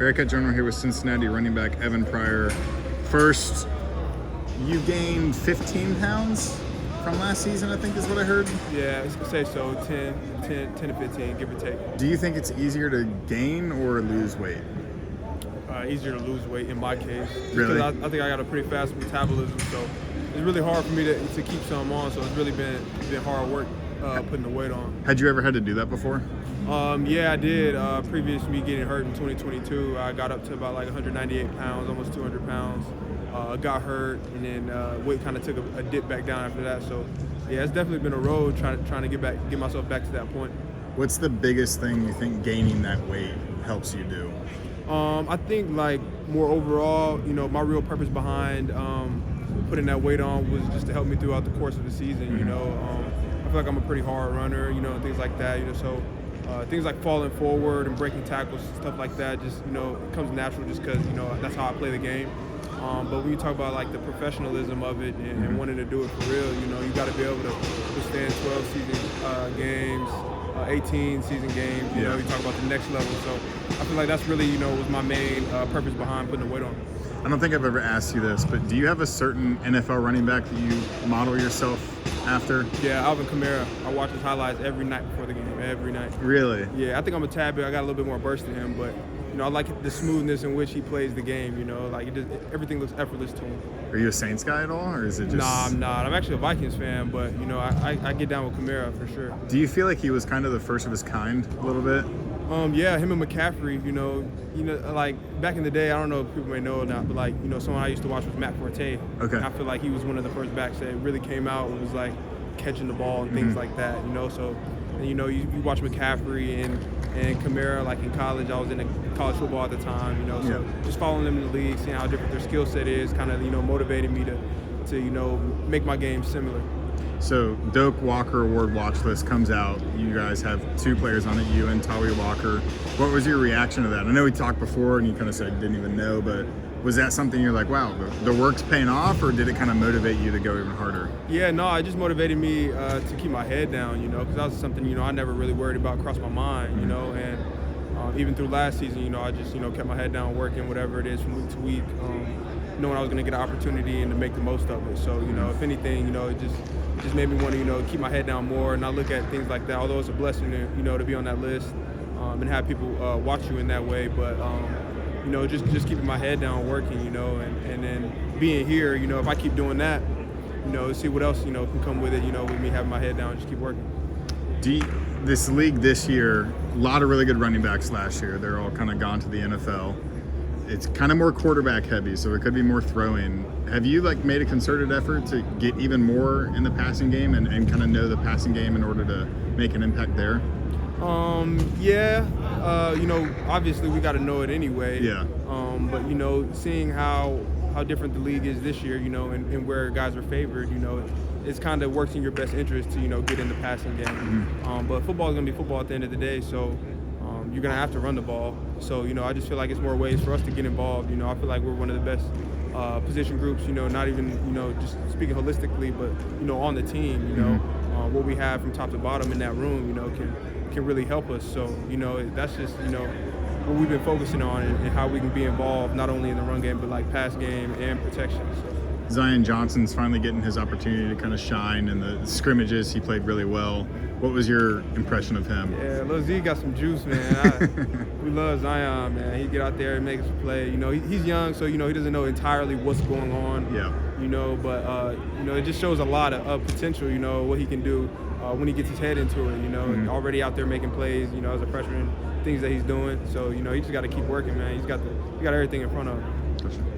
Bearcat Journal here with Cincinnati running back Evan Pryor. First, you gained 15 pounds from last season, I think is what I heard. Yeah, I say so, 10 to 15, give or take. Do you think it's easier to gain or lose weight? Easier to lose weight in my case. Really? Because I think I got a pretty fast metabolism, so it's really hard for me to keep something on, so it's really been hard work putting the weight on. Had you ever had to do that before? Yeah, I did. Previous to me getting hurt in 2022, I got up to about like 198 pounds, almost 200 pounds. Got hurt, and then weight kind of took a dip back down after that. So, yeah, it's definitely been a road trying to get myself back to that point. What's the biggest thing you think gaining that weight helps you do? I think like more overall, my real purpose behind putting that weight on was just to help me throughout the course of the season. I feel like I'm a pretty hard runner, and things like that. So things like falling forward and breaking tackles, stuff like that, just it comes natural just because that's how I play the game. But when you talk about like the professionalism of it and wanting to do it for real, you got to be able to withstand 12 season games, 18 season games. You talk about the next level. So I feel like that's really was my main purpose behind putting the weight on. I don't think I've ever asked you this, but do you have a certain NFL running back that you model yourself after? Yeah, Alvin Kamara. I watch his highlights every night before the game, every night. Really? Yeah, I think I'm a tad bit. I got a little bit more burst than him, but I like the smoothness in which he plays the game. Like everything looks effortless to him. Are you a Saints guy at all, or is it just? Nah, I'm not. I'm actually a Vikings fan, but I get down with Kamara for sure. Do you feel like he was kind of the first of his kind a little bit? Yeah, him and McCaffrey. Like back in the day, I don't know if people may know or not, but like someone I used to watch was Matt Forte. Okay. And I feel like he was one of the first backs that really came out and was like catching the ball and things like that. So, and, you watch McCaffrey and Kamara, like in college, I was in college football at the time, so just following them in the league, seeing how different their skill set is, kind of, motivated me to make my game similar. So Doak Walker Award Watchlist comes out. You guys have two players on it, you and Towy Walker. What was your reaction to that? I know we talked before and you kind of said you didn't even know, but was that something you're like, wow, the work's paying off, or did it kind of motivate you to go even harder? Yeah, no, it just motivated me to keep my head down, because that was something, I never really worried about crossed my mind, and even through last season, I just, kept my head down working, whatever it is from week to week, knowing I was going to get an opportunity and to make the most of it. So, if anything, it just made me want to, keep my head down more and not look at things like that, although it's a blessing to be on that list and have people watch you in that way. But, just keeping my head down working, and then being here, if I keep doing that, see what else, can come with it, with me having my head down and just keep working. This league this year, a lot of really good running backs last year. They're all kind of gone to the NFL. It's kind of more quarterback heavy, so it could be more throwing. Have you made a concerted effort to get even more in the passing game and kind of know the passing game in order to make an impact there? Yeah, obviously we got to know it anyway. Yeah. But seeing how different the league is this year, and where guys are favored, it's kind of works in your best interest to get in the passing game. But football is gonna be football at the end of the day, so you're gonna have to run the ball. So I just feel like it's more ways for us to get involved. I feel like we're one of the best position groups. Not even just speaking holistically, but on the team. What we have from top to bottom in that room, can really help us. So that's just what we've been focusing on and how we can be involved not only in the run game but like pass game and protection. So. Zion Johnson's finally getting his opportunity to kind of shine in the scrimmages. He played really well. What was your impression of him? Yeah, Lil Z got some juice, man. We love Zion, man. He get out there and make us play. He's young, so he doesn't know entirely what's going on. Yeah. But it just shows a lot of potential. What he can do when he gets his head into it. Already out there making plays. As a freshman, things that he's doing. So he just got to keep working, man. He got everything in front of him.